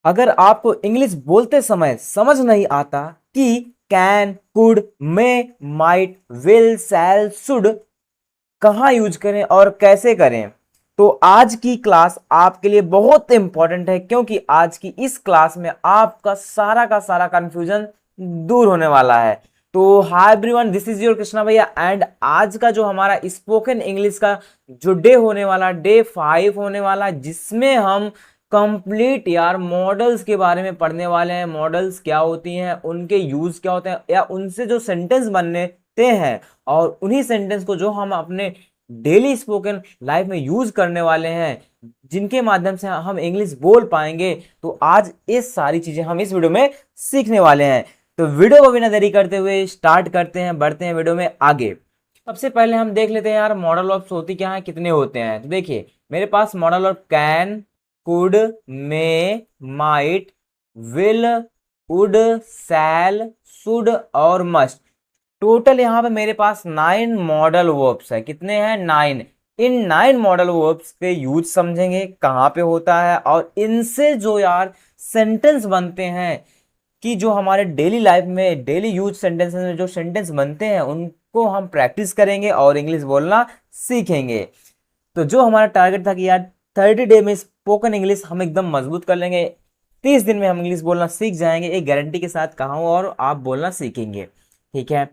अगर आपको इंग्लिश बोलते समय समझ नहीं आता कि can, could, may, might, will, shall, should कहाँ यूज करें और कैसे करें, तो आज की क्लास आपके लिए बहुत इंपॉर्टेंट है, क्योंकि आज की इस क्लास में आपका सारा का सारा कंफ्यूजन दूर होने वाला है। तो hi everyone, this is your Krishna भैया एंड आज का जो हमारा स्पोकन इंग्लिश का जो डे होने वाला, डे 5 होने वाला, जिसमें हम कंप्लीट यार मॉडल्स के बारे में पढ़ने वाले हैं। मॉडल्स क्या होती हैं, उनके यूज क्या होते हैं, या उनसे जो सेंटेंस बनते हैं और उन्हीं सेंटेंस को जो हम अपने डेली स्पोकन लाइफ में यूज करने वाले हैं, जिनके माध्यम से हम इंग्लिश बोल पाएंगे। तो आज ये सारी चीजें हम इस वीडियो में सीखने वाले हैं। तो वीडियो को बिना देरी करते हुए स्टार्ट करते हैं, बढ़ते हैं वीडियो में आगे। सबसे पहले हम देख लेते हैं यार मॉडल ऑफ होती क्या है, कितने होते हैं। तो देखिए मेरे पास model of can, could, may, might, will, would, shall, should और मस्ट। टोटल यहाँ पे मेरे पास 9 मॉडल वर्ब्स है। कितने हैं? 9। इन 9 मॉडल वर्ब्स के यूज समझेंगे, कहाँ पे होता है, और इनसे जो यार सेंटेंस बनते हैं, कि जो हमारे डेली लाइफ में डेली यूज सेंटेंस में जो सेंटेंस बनते हैं उनको हम प्रैक्टिस करेंगे और इंग्लिश बोलना सीखेंगे। तो जो हमारा टारगेट था कि यार 30 डे में स्पोकन इंग्लिश हम एकदम मजबूत कर लेंगे, 30 दिन में हम इंग्लिश बोलना सीख जाएंगे, एक गारंटी के साथ कहा हूं, और आप बोलना सीखेंगे। ठीक है,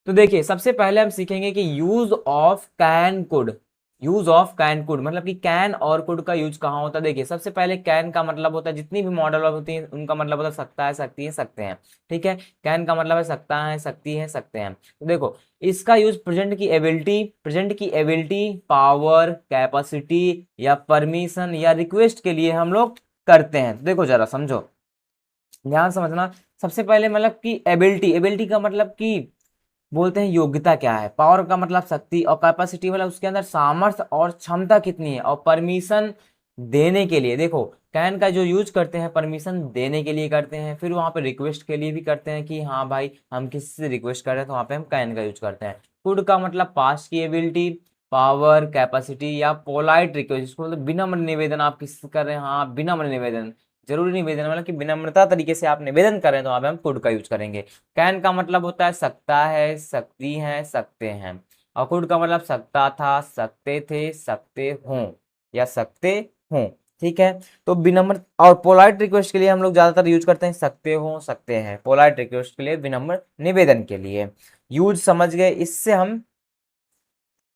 तो देखिए सबसे पहले हम सीखेंगे कि use of can could. Use of can could मतलब कि कैन और कुड का यूज कहाँ होता है। देखिए सबसे पहले कैन का मतलब होता है, जितनी भी मॉडल होती है उनका मतलब होता है सकता है, सकती है, सकते हैं। ठीक है, कैन का मतलब है सकता है, सकती है, सकते हैं। तो देखो इसका यूज प्रेजेंट की एबिलिटी, पावर, कैपेसिटी या परमिशन या रिक्वेस्ट के लिए हम लोग करते हैं। तो देखो जरा समझो, ध्यान समझना। सबसे पहले मतलब कि एबिलिटी का मतलब कि बोलते हैं योग्यता क्या है, पावर का मतलब शक्ति, और कैपेसिटी मतलब उसके अंदर सामर्थ्य और क्षमता कितनी है, और परमिशन देने के लिए। देखो कैन का जो यूज करते हैं परमिशन देने के लिए करते हैं, फिर वहां पे रिक्वेस्ट के लिए भी करते हैं कि हाँ भाई हम किसी से रिक्वेस्ट कर रहे हैं, तो वहां पे हम कैन का यूज करते हैं। कुड का मतलब पास्ट की एबिलिटी, पावर, कैपेसिटी या पोलाइट रिक्वेस्ट, जिसको मतलब विनम्र निवेदन आप किसी से कर रहे हैं, हाँ विनम्र निवेदन, जरूरी निवेदन मतलब कि विनम्रता तरीके से आप निवेदन कर रहे हैं, तो वहां पे हम कुड का यूज करेंगे। कैन का मतलब होता है सकता है, सकती है, सकते हैं। और कुड का मतलब सकता था, सकते थे, सकते हों या सकते हों। ठीक है, तो विनम्र और पोलाइट रिक्वेस्ट के लिए हम लोग ज्यादातर यूज करते हैं सकते हो, सकते हैं। पोलाइट रिक्वेस्ट के लिए, विनम्र निवेदन के लिए यूज समझ गए। इससे हम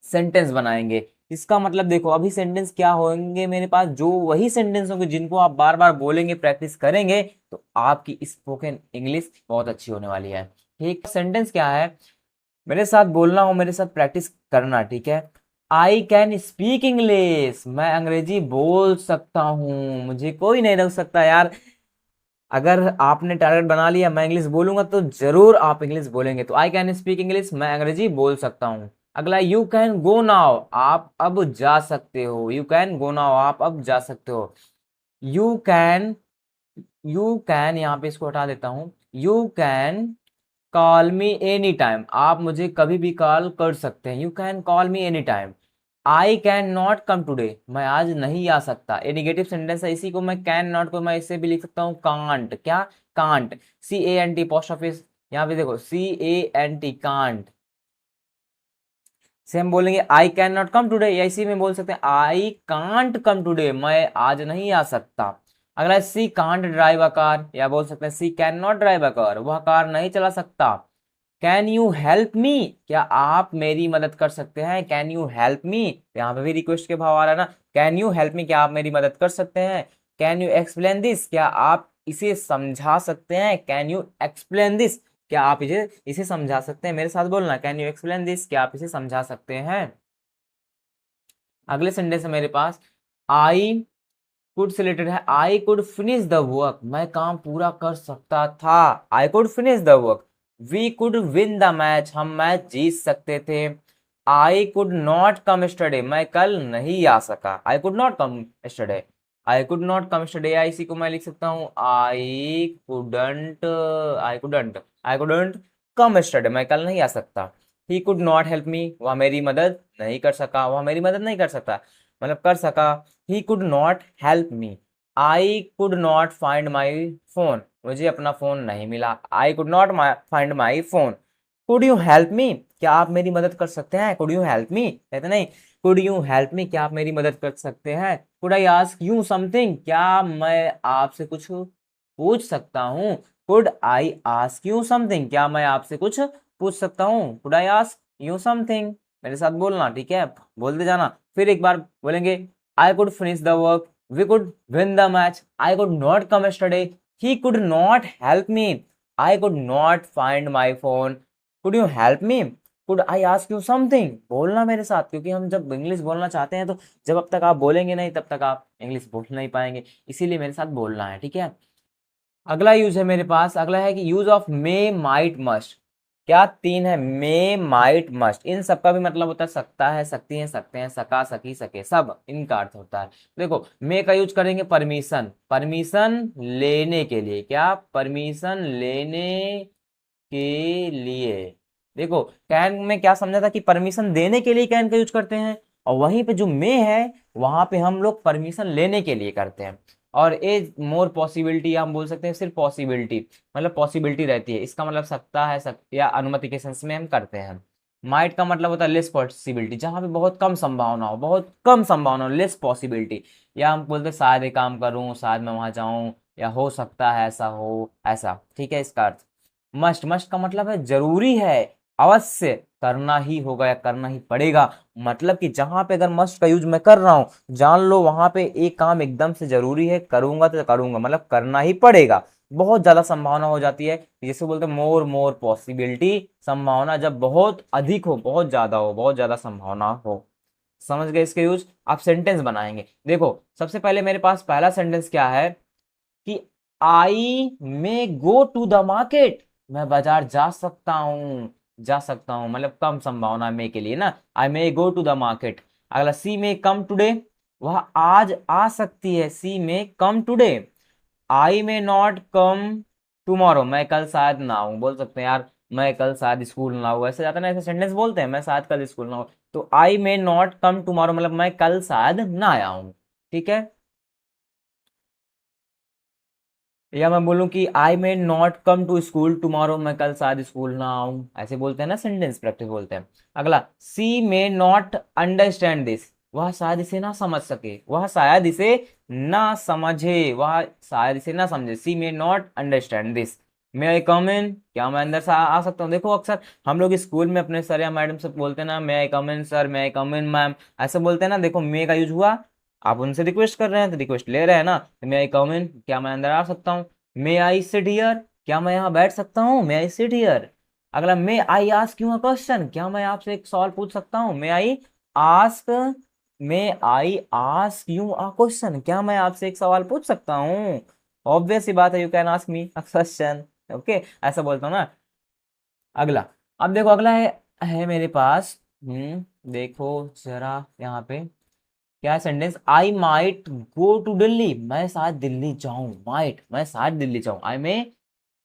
सेंटेंस बनाएंगे। इसका मतलब देखो अभी सेंटेंस क्या होंगे मेरे पास, जो वही सेंटेंस होंगे जिनको आप बार बार बोलेंगे, प्रैक्टिस करेंगे, तो आपकी स्पोकन इंग्लिश बहुत अच्छी होने वाली है। ठीक, सेंटेंस क्या है, मेरे साथ बोलना हो, मेरे साथ प्रैक्टिस करना। ठीक है, आई कैन स्पीक इंग्लिश, मैं अंग्रेजी बोल सकता हूँ, मुझे कोई नहीं रोक सकता यार। अगर आपने टारगेट बना लिया मैं इंग्लिश बोलूंगा, तो जरूर आप इंग्लिश बोलेंगे। तो आई कैन स्पीक इंग्लिश, मैं अंग्रेजी बोल सकता हूँ। अगला, यू कैन गो नाउ, आप अब जा सकते हो। यू कैन गो नाउ, आप अब जा सकते हो। यू कैन, यू कैन यहाँ पे इसको हटा देता हूँ। You can call me any time, आप मुझे कभी भी कॉल कर सकते हैं। You can call me any time. I can not come today, मैं आज नहीं आ सकता। ये निगेटिव सेंटेंस है, इसी को मैं कैन नॉट को मैं इससे भी लिख सकता हूँ कांट। क्या? कांट, CANT, पोस्ट ऑफिस, यहाँ पे देखो CANT, कांट से हम बोलेंगे I can not come today, या इसी में बोल सकते हैं आई कांट कम टूडे, मैं आज नहीं आ सकता। अगला, she can't drive a car, या बोल सकते हैं she can not drive a car, वह कार नहीं चला सकता। कैन यू हेल्प मी, क्या आप मेरी मदद कर सकते हैं। कैन यू हेल्प मी, यहाँ पे भी रिक्वेस्ट के भाव आ रहा है ना। कैन यू हेल्प मी, क्या आप मेरी मदद कर सकते हैं। कैन यू एक्सप्लेन दिस, क्या आप इसे समझा सकते हैं। कैन यू एक्सप्लेन दिस, क्या आप इसे इसे समझा सकते हैं। मेरे साथ बोलना, कैन यू एक्सप्लेन दिस, क्या आप इसे समझा सकते हैं। अगले सेंटेंस है मेरे पास, आई कुड से रिलेटेड है। I could finish the work, मैं काम पूरा कर सकता था। I could finish the work. We could win the match, हम मैच जीत सकते थे। I could not come yesterday, मैं कल नहीं आ सका। I could not come yesterday, I could not come yesterday, या इसी को मैं लिख सकता हूँ आई कुडंट कम यस्टरडे, मैं कल नहीं आ सकता। He could not help me, वह मेरी मदद नहीं कर सका, वह मेरी मदद नहीं कर सकता, मतलब कर सका। He could not help me, I could not find my phone, मुझे अपना फोन नहीं मिला। आई could not find my phone. Could you help me, क्या आप मेरी मदद कर सकते हैं? कुड यू हेल्प मी कहते नहीं, कुड यू हेल्प मी, क्या आप मेरी मदद कर सकते हैं? Could I ask you something, क्या मैं आपसे कुछ पूछ सकता हूँ? Could I ask you something, क्या मैं आपसे कुछ पूछ सकता हूँ? Could I ask you something. मेरे साथ बोलना, ठीक है, बोलते जाना। फिर एक बार बोलेंगे, आई could finish the work, we could win the match, I could not come yesterday, he could not help me, I could not find my phone, could you help me, could I ask you something। बोलना मेरे साथ, क्योंकि हम जब English बोलना चाहते हैं तो जब अब तक आप बोलेंगे नहीं तब तक आप इंग्लिश बोल नहीं पाएंगे, इसीलिए मेरे साथ बोलना है, ठीक है। अगला यूज है मेरे पास, अगला है कि use of may might must. क्या तीन है? मे माइट मस्ट, इन सबका भी मतलब होता है सकता है, सकती है, सकते हैं, सका, सकी, सके, सब इनका अर्थ होता है। देखो मे का यूज करेंगे परमिशन, परमिशन लेने के लिए, क्या? परमिशन लेने के लिए। देखो कैन में क्या समझा था कि परमिशन देने के लिए कैन का यूज करते हैं, और वहीं पे जो मे है वहां पे हम लोग परमिशन लेने के लिए करते हैं। और ए मोर पॉसिबिलिटी हम बोल सकते हैं सिर्फ पॉसिबिलिटी, मतलब पॉसिबिलिटी रहती है, इसका मतलब सकता है, या अनुमति के सेंस में हम करते हैं। माइट का मतलब होता है लेस पॉसिबिलिटी, जहां पे बहुत कम संभावना हो, बहुत कम संभावना हो, लेस पॉसिबिलिटी। या हम बोलते हैं शायद ये काम करूं, शायद मैं वहां जाऊं, या हो सकता है ऐसा हो, ऐसा, ठीक है इसका अर्थ। मस्ट, मस्ट का मतलब है जरूरी है, अवश्य करना ही होगा या करना ही पड़ेगा। मतलब कि जहां पे अगर मस्ट का यूज मैं कर रहा हूं, जान लो वहां पे एक काम एकदम से जरूरी है, करूंगा तो करूंगा, मतलब करना ही पड़ेगा। बहुत ज्यादा संभावना हो जाती है, जैसे बोलते हैं मोर मोर पॉसिबिलिटी, संभावना जब बहुत अधिक हो, बहुत ज्यादा हो, बहुत ज्यादा संभावना हो। समझ गए इसके यूज? आप सेंटेंस बनाएंगे। देखो सबसे पहले मेरे पास पहला सेंटेंस क्या है कि I may go to the market, मैं बाजार जा सकता हूं, जा सकता हूं, मतलब कम संभावना मे के लिए ना, आई मे गो टू द मार्केट। अगला सी मे कम टुडे, वह आज आ सकती है, she may come today. I may not come tomorrow, मैं कल शायद ना आऊं, बोल सकते हैं यार मैं कल शायद स्कूल ना आऊं, ऐसे जाता है ना, ऐसे सेंटेंस बोलते हैं, मैं शायद कल स्कूल ना आऊं, तो आई मे नॉट कम टुमारो मतलब मैं कल शायद ना आऊं, ठीक है। या मैं बोलूं कि I may not come to school tomorrow, मैं कल शायद स्कूल ना आऊं, ऐसे बोलते हैं ना, सेंटेंस प्रैक्टिस बोलते हैं। अगला सी मे नॉट अंडरस्टैंड दिस, वह शायद इसे ना समझ सके, वह शायद इसे ना समझे, वह शायद इसे ना समझे, सी मे नॉट अंडरस्टैंड दिस। मे आई कम इन, क्या मैं अंदर से आ सकता हूँ? देखो अक्सर हम लोग स्कूल में अपने सर या मैडम से बोलते हैं ना, मे आई कम इन सर, मे आई कम इन मैम, ऐसे बोलते हैं ना। देखो मे का यूज हुआ, आप उनसे रिक्वेस्ट कर रहे हैं तो रिक्वेस्ट ले रहे हैं ना, मे आई कम इन, क्या मैं अंदर आ सकता हूँ? मे आई सिट हियर, क्या मैं यहाँ बैठ सकता हूँ? May I sit here. अगला may I ask you a question, क्या मैं आपसे एक सवाल पूछ सकता हूँ? Ask may I ask you a question, क्या मैं आपसे एक सवाल पूछ सकता हूँ? ऑब्वियस सी बात है, you can ask me a question, okay, ऐसा बोलता हूँ ना। अगला, अब देखो अगला है मेरे पास, देखो जरा यहाँ पे क्या sentence, I might go to Delhi, मैं शायद दिल्ली जाऊं, माइट, मैं शायद दिल्ली जाऊं,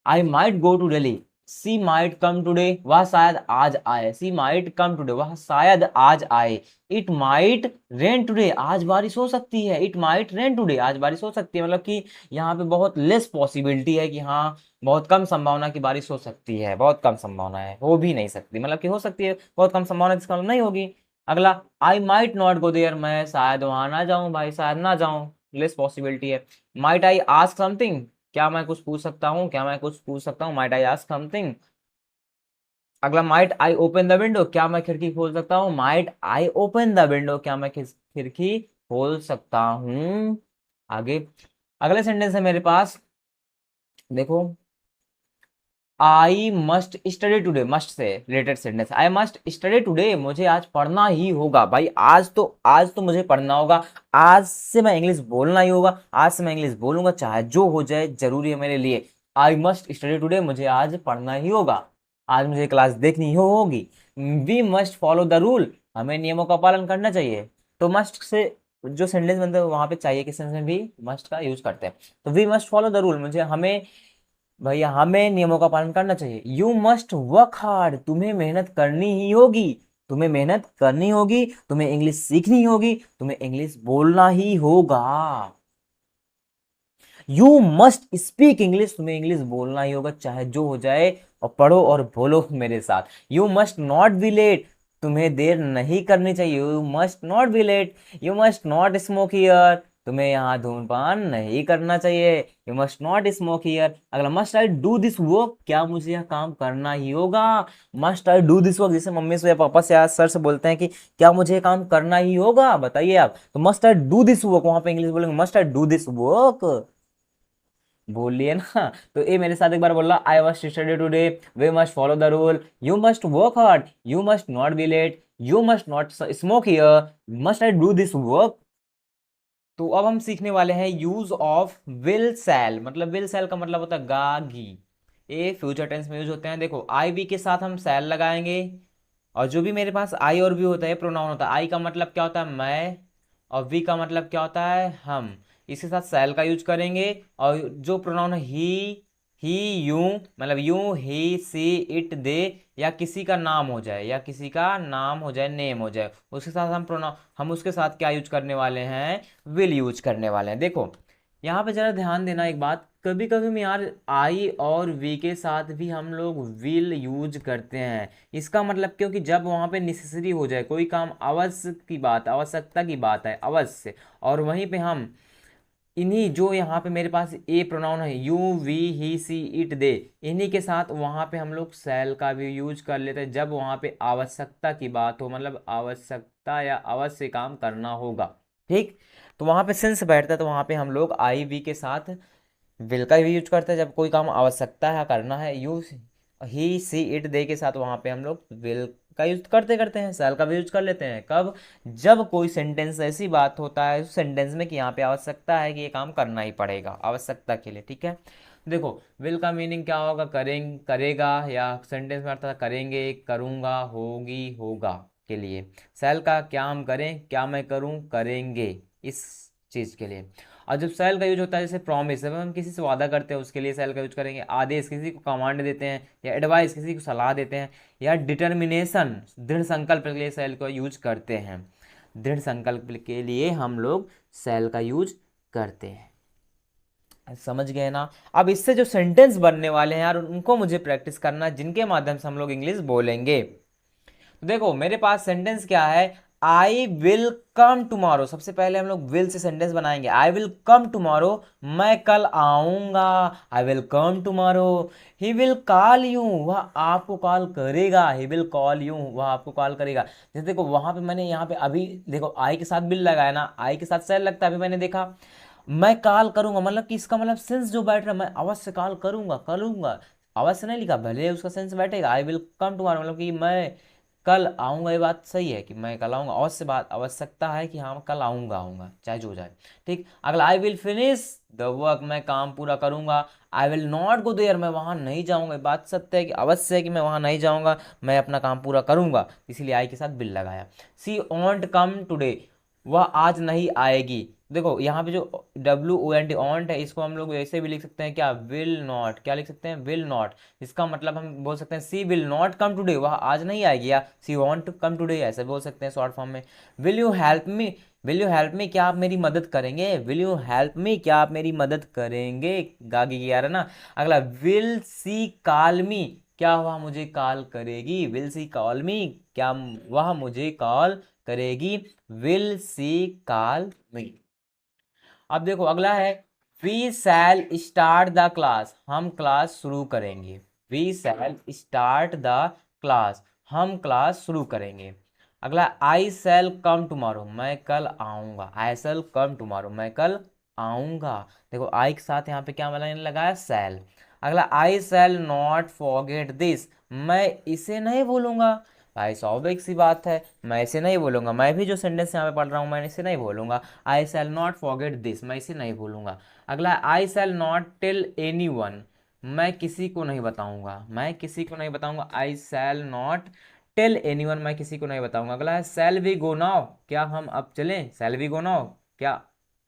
I might go to Delhi. She might come today, वह शायद आज आए, सी माइट कम टुडे, वह शायद आज आए। इट माइट रेन टुडे, आज बारिश हो सकती है, इट माइट रेन टुडे, आज बारिश हो सकती है, मतलब कि यहाँ पे बहुत लेस पॉसिबिलिटी है कि हाँ, बहुत कम संभावना की बारिश हो सकती है, बहुत कम संभावना है, हो भी नहीं सकती, मतलब कि हो सकती है, बहुत कम संभावना, जिसका मतलब नहीं होगी। अगला I might not go there, मैं शायद वहां ना जाऊं, भाई शायद ना जाऊं, लेस पॉसिबिलिटी है। माइट आई आस्क समथिंग, क्या मैं कुछ पूछ सकता हूँ, क्या मैं कुछ पूछ सकता हूँ, माइट आई आस्क समथिंग। अगला might I open the window, क्या मैं खिड़की खोल सकता हूँ, might I open the window, क्या मैं खिड़की खोल सकता हूँ। आगे अगले सेंटेंस है मेरे पास, देखो आई must study today, must say related sentence, आई मस्ट स्टडी टूडे, मुझे आज पढ़ना ही होगा, भाई आज तो मुझे पढ़ना होगा, आज से मैं इंग्लिश बोलना ही होगा, आज से मैं इंग्लिश बोलूंगा चाहे जो हो जाए, जरूरी है मेरे लिए। आई मस्ट स्टडी टूडे, मुझे आज पढ़ना ही होगा, आज मुझे क्लास देखनी ही होगी। We must follow the rule, हमें नियमों का पालन करना चाहिए। तो मस्ट से जो सेंटेंस बनते हैं वहां पे चाहिए के सेंस में भी मस्ट का यूज करते हैं। तो we must follow the rule, मुझे हमें भैया हमें नियमों का पालन करना चाहिए। यू मस्ट वर्क हार्ड, तुम्हें मेहनत करनी ही होगी, तुम्हें मेहनत करनी होगी, तुम्हें इंग्लिश सीखनी होगी, तुम्हें इंग्लिश बोलना ही होगा। यू मस्ट स्पीक इंग्लिश, तुम्हें इंग्लिश बोलना ही होगा चाहे जो हो जाए, और पढ़ो और बोलो मेरे साथ। You must not be late, तुम्हें देर नहीं करनी चाहिए। You must not be late. You must not smoke here, तुम्हें यहाँ धूम्रपान नहीं करना चाहिए। You must not smoke here. अगला, must I do this work, क्या मुझे यह काम करना ही होगा। Must I do this work, जैसे मम्मी से या पापा से या सर से बोलते हैं कि क्या मुझे ये काम करना ही होगा, बताइए आप, तो must I do this work, वहां पे इंग्लिश बोलेंगे must I do this work. बोलिए ना। तो ये मेरे साथ एक बार बोला, I must study today, we must follow the rule, you must work hard, you must not be late, you must not smoke here, must I do this work. तो अब हम सीखने वाले हैं यूज ऑफ विल सेल। मतलब will shall का मतलब होता है गागी, ये फ्यूचर टेंस में यूज होते हैं। देखो आई वी के साथ हम सेल लगाएंगे, और जो भी मेरे पास आई और वी होता है प्रोनाउन होता है। आई का मतलब क्या होता है मैं, और वी का मतलब क्या होता है हम, इसके साथ सेल का यूज करेंगे। और जो प्रोनाउन है ही यू, मतलब यू ही सी इट दे, या किसी का नाम हो जाए, या किसी का नाम हो जाए, नेम हो जाए, उसके साथ हम प्रोनाउन, हम उसके साथ क्या यूज करने वाले हैं, विल यूज करने वाले हैं। देखो यहाँ पे जरा ध्यान देना एक बात, कभी कभी में यार आई और वी के साथ भी हम लोग विल यूज करते हैं। इसका मतलब क्योंकि जब वहाँ पे नेसेसरी हो जाए, कोई काम आवश्यक की बात, आवश्यकता की बात है अवश्य, और वहीं पे हम इन्हीं जो यहाँ पे मेरे पास ए प्रोनाउन है you we he she it they, इन्हीं के साथ वहाँ पे हम लोग सेल का भी यूज कर लेते हैं जब वहाँ पे आवश्यकता की बात हो, मतलब आवश्यकता या अवश्य काम करना होगा। ठीक, तो वहाँ पे सेंस बैठता है, तो वहाँ पे हम लोग आई वी के साथ विल का भी यूज करते हैं जब कोई काम आवश्यकता है करना है। यू ही सी इट दे के साथ वहाँ पे हम लोग विल का यूज करते करते हैं, सेल का भी यूज कर लेते हैं कब, जब कोई सेंटेंस ऐसी बात होता है उस सेंटेंस में कि यहाँ पे आवश्यकता है कि ये काम करना ही पड़ेगा आवश्यकता के लिए। ठीक है, देखो विल का मीनिंग क्या होगा, करें करेगा, या सेंटेंस में अर्थ था करेंगे, करूँगा, होगी, होगा के लिए। सेल का क्या हम करें, क्या मैं करूँ, करेंगे, इस चीज़ के लिए। और जब सेल का यूज होता है जैसे प्रॉमिस, जब हम किसी से वादा करते हैं उसके लिए सेल का यूज करेंगे। आदेश, किसी को कमांड देते हैं, या एडवाइस, किसी को सलाह देते हैं, या डिटर्मिनेशन, दृढ़ संकल्प के लिए सेल का यूज करते हैं। दृढ़ संकल्प के लिए हम लोग सेल का यूज करते हैं। समझ गए ना। अब इससे जो सेंटेंस बनने वाले हैं यार उनको मुझे प्रैक्टिस करना है, जिनके माध्यम से हम लोग इंग्लिश बोलेंगे। तो देखो मेरे पास सेंटेंस क्या है, आई विल कम टुमारो। सबसे पहले हम लोग विल से सेंटेंस बनाएंगे, आई विल कम टुमारो, मैं कल आऊंगा, I will come tomorrow. He will call you, वह आपको कॉल करेगा, ही विल कॉल यू, वह आपको कॉल करेगा। जैसे देखो वहां पे मैंने यहाँ पे अभी देखो आई के साथ विल लगाया ना, आई के साथ सेल लगता है, अभी मैंने देखा मैं कॉल करूंगा, मतलब कि इसका मतलब सेंस जो बैठ रहा है मैं अवश्य कॉल करूंगा, करूंगा, अवश्य नहीं लिखा, भले उसका सेंस बैठेगा। आई विल कम टुमारो मतलब कि मैं कल आऊंगा, ये बात सही है कि मैं कल आऊंगा, अवश्य बात आवश्यकता है कि हाँ मैं कल आऊंगा, आऊंगा चाहे जो जाए। ठीक, अगला I will finish the work, मैं काम पूरा करूंगा। I will not go there, मैं वहां नहीं जाऊंगा, ये बात सत्य है कि अवश्य है कि मैं वहां नहीं जाऊंगा, मैं अपना काम पूरा करूंगा, इसीलिए आई के साथ बिल लगाया। सी ऑन्ट कम टुडे, वह आज नहीं आएगी। देखो यहाँ पे जो WONT ऑन्ट है, इसको हम लोग ऐसे भी लिख सकते हैं क्या, विल नॉट, क्या लिख सकते हैं, विल नॉट। इसका मतलब हम बोल सकते हैं सी विल नॉट कम टुडे, वह आज नहीं आएगी, या सी वॉन्ट कम टुडे, ऐसे बोल सकते हैं शॉर्ट फॉर्म में। Will you help me, will you help me, क्या आप मेरी मदद करेंगे, विल यू हेल्प मी, क्या आप मेरी मदद करेंगे, गागी की यार है ना। अगला, विल सी कॉल मी, क्या वह मुझे कॉल करेगी, विल सी कॉल मी, क्या वह मुझे कॉल करेगी, विल सी कॉल मी। अब देखो अगला है, we shall start the class, हम क्लास शुरू करेंगे। We shall start the class, हम क्लास शुरू करेंगे। अगला, आई सेल कम टुमारो, मैं कल आऊंगा, आई सेल कम टुमारो, मैं कल आऊंगा। देखो आई के साथ यहाँ पे क्या मैंने लगाया, सेल। अगला, आई सेल नॉट फॉरगेट दिस, मैं इसे नहीं भूलूंगा। भाई स्वाभाविक सी बात है, मैं इसे नहीं बोलूंगा, मैं भी जो सेंटेंस यहाँ पे पढ़ रहा हूँ मैं इसे नहीं बोलूंगा। I shall not forget this, मैं इसे नहीं भूलूंगा। अगला, I shall not tell anyone, मैं किसी को नहीं बताऊंगा, मैं किसी को नहीं बताऊंगा। I shall not tell anyone, मैं किसी को नहीं बताऊंगा। अगला है, शैल वी गो नाउ, क्या हम अब चलें, शैल वी गो नाउ, क्या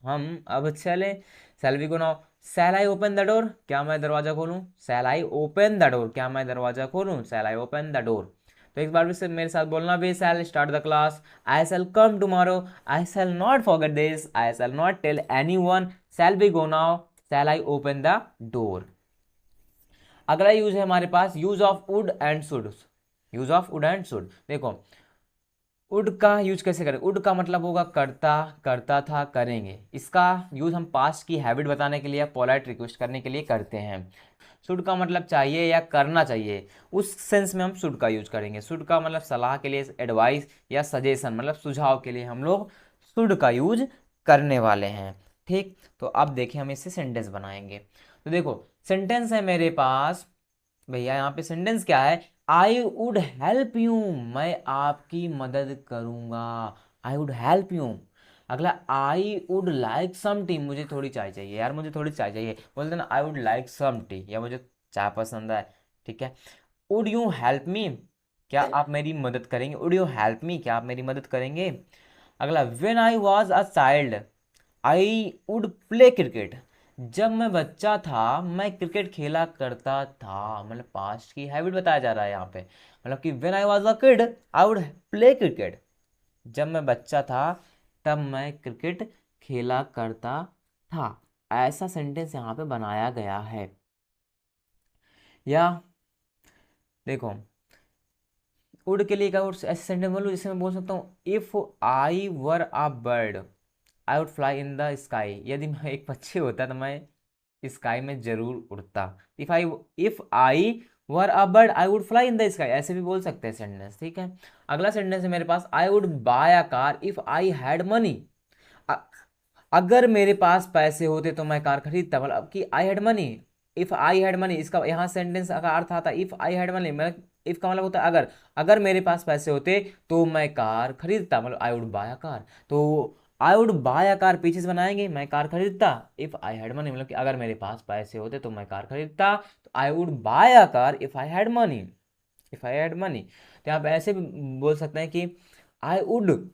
हम अब चलें, shall we go now. Shall I open the door, क्या मैं दरवाजा खोलूं, shall I open the door, क्या मैं दरवाजा खोलूं, shall I open the door. तो एक बार भी से मेरे साथ बोलना, we shall start the class, I shall come tomorrow, I shall not forget this, I shall not tell anyone, shall we go now, shall I open the door. अगला use है हमारे पास use of would and should. Use of would and should, देखो would का use कैसे करें। Would का मतलब होगा करता, करता था, करेंगे। इसका यूज हम पास्ट की हैबिट बताने के लिए, पोलाइट रिक्वेस्ट करने के लिए करते हैं। शुड का मतलब चाहिए या करना चाहिए, उस सेंस में हम शुड का यूज करेंगे। शुड का मतलब सलाह के लिए, एडवाइस या सजेशन मतलब सुझाव के लिए हम लोग शुड का यूज करने वाले हैं। ठीक, तो अब देखें हम इससे सेंटेंस बनाएंगे। तो देखो सेंटेंस है मेरे पास भैया, यहाँ पे सेंटेंस क्या है, आई वुड हेल्प यू, मैं आपकी मदद करूंगा। I would help you. अगला I would like some tea, मुझे थोड़ी चाय चाहिए यार, मुझे थोड़ी चाय चाहिए, बोलते ना I would like some tea, या मुझे चाय पसंद है। ठीक है, वुड यू हेल्प मी, क्या आप मेरी मदद करेंगे। वुड यू हेल्प मी, क्या आप मेरी मदद करेंगे। अगला when I was a child I would play cricket, जब मैं बच्चा था मैं क्रिकेट खेला करता था, मतलब पास्ट की हैबिट बताया जा रहा है यहाँ पे। मतलब कि when I was a kid I would play cricket, जब मैं बच्चा था तब मैं क्रिकेट खेला करता था। ऐसा सेंटेंस यहाँ पे बनाया गया है। या देखो वुड के लिए क्या ऐसे सेंटेंस बोलूँ जिससे मैं बोल सकता हूँ, if I were a bird I would fly in the sky, यदि मैं एक पक्षी होता तो मैं स्काई में जरूर उड़ता। If I were a bird I would fly in the sky, ऐसे भी बोल सकते हैं सेंटेंस। ठीक है, अगला सेंटेंस है मेरे पास, I would buy a car if I had money. अगर मेरे पास पैसे होते तो मैं कार खरीदता, मतलब कि आई had money, if I had money, इसका यहाँ सेंटेंस का अर्थ आता है इफ आई हैड मनी, मतलब इफ का मतलब होता है अगर, अगर मेरे पास पैसे होते तो मैं कार खरीदता, मतलब I would buy a car. तो I would buy a car पीछे से बनाएंगे, मैं कार खरीदता। इफ आई हैड मनी मतलब कि अगर मेरे पास पैसे होते तो मैं कार खरीदता, तो I would buy a car if I had money. If I had money, तो आप ऐसे भी बोल सकते हैं कि I would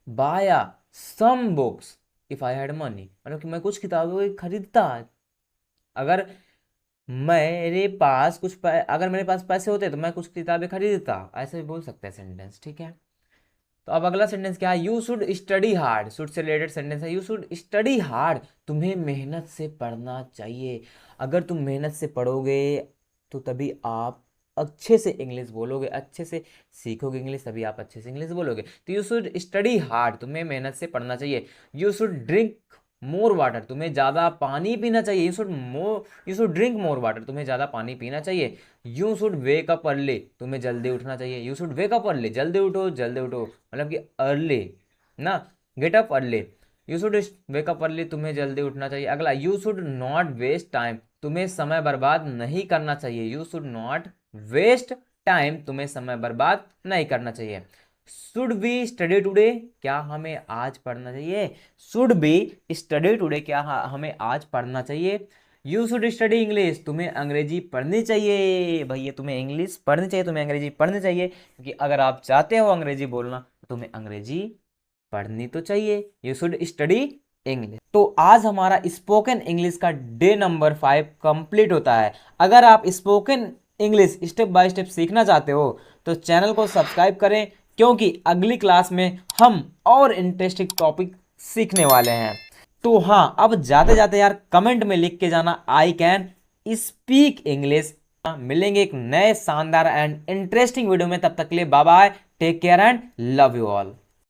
buy some books if I had money, मतलब कि मैं कुछ किताबें खरीदता अगर अगर मेरे पास पैसे होते तो मैं कुछ किताबें खरीदता, ऐसे भी बोल सकते हैं सेंटेंस। ठीक है, तो अब अगला सेंटेंस क्या है, you should study hard. Should say related sentence है, यू शुड स्टडी हार्ड, तुम्हें मेहनत से पढ़ना चाहिए। अगर तुम मेहनत से पढ़ोगे तो तभी आप अच्छे से इंग्लिश बोलोगे, अच्छे से सीखोगे इंग्लिश, तभी आप अच्छे से इंग्लिश बोलोगे। तो यू शुड स्टडी हार्ड, तुम्हें मेहनत से पढ़ना चाहिए। You should drink more water, तुम्हें ज़्यादा पानी पीना चाहिए। You should drink more water, तुम्हें ज़्यादा पानी पीना चाहिए। You should wake up early, तुम्हें जल्दी उठना चाहिए। You should wake up early, जल्दी उठो, जल्दी उठो, मतलब कि अर्ली ना, get up early. You should wake up early, तुम्हें जल्दी उठना चाहिए। अगला you should not waste time, तुम्हें समय बर्बाद नहीं करना चाहिए। You should not waste time, तुम्हें समय बर्बाद नहीं करना चाहिए। शुड बी स्टडी टुडे, क्या हमें आज पढ़ना चाहिए। शुड बी स्टडी टुडे, क्या हमें आज पढ़ना चाहिए। यू शुड स्टडी इंग्लिश, तुम्हें अंग्रेजी पढ़नी चाहिए। भैया तुम्हें इंग्लिश पढ़नी चाहिए, तुम्हें अंग्रेजी पढ़नी चाहिए, क्योंकि अगर आप चाहते हो अंग्रेजी बोलना तो तुम्हें अंग्रेजी पढ़नी तो चाहिए। You should study English. तो आज हमारा स्पोकन इंग्लिश का डे नंबर 5 कंप्लीट होता है। अगर आप spoken English step by step सीखना चाहते हो तो चैनल को सब्सक्राइब करें, क्योंकि अगली क्लास में हम और इंटरेस्टिंग टॉपिक सीखने वाले हैं। तो हाँ, अब जाते जाते यार कमेंट में लिख के जाना आई कैन स्पीक इंग्लिश। मिलेंगे एक नए शानदार एंड इंटरेस्टिंग वीडियो में, तब तक के लिए bye bye, take care and love you all.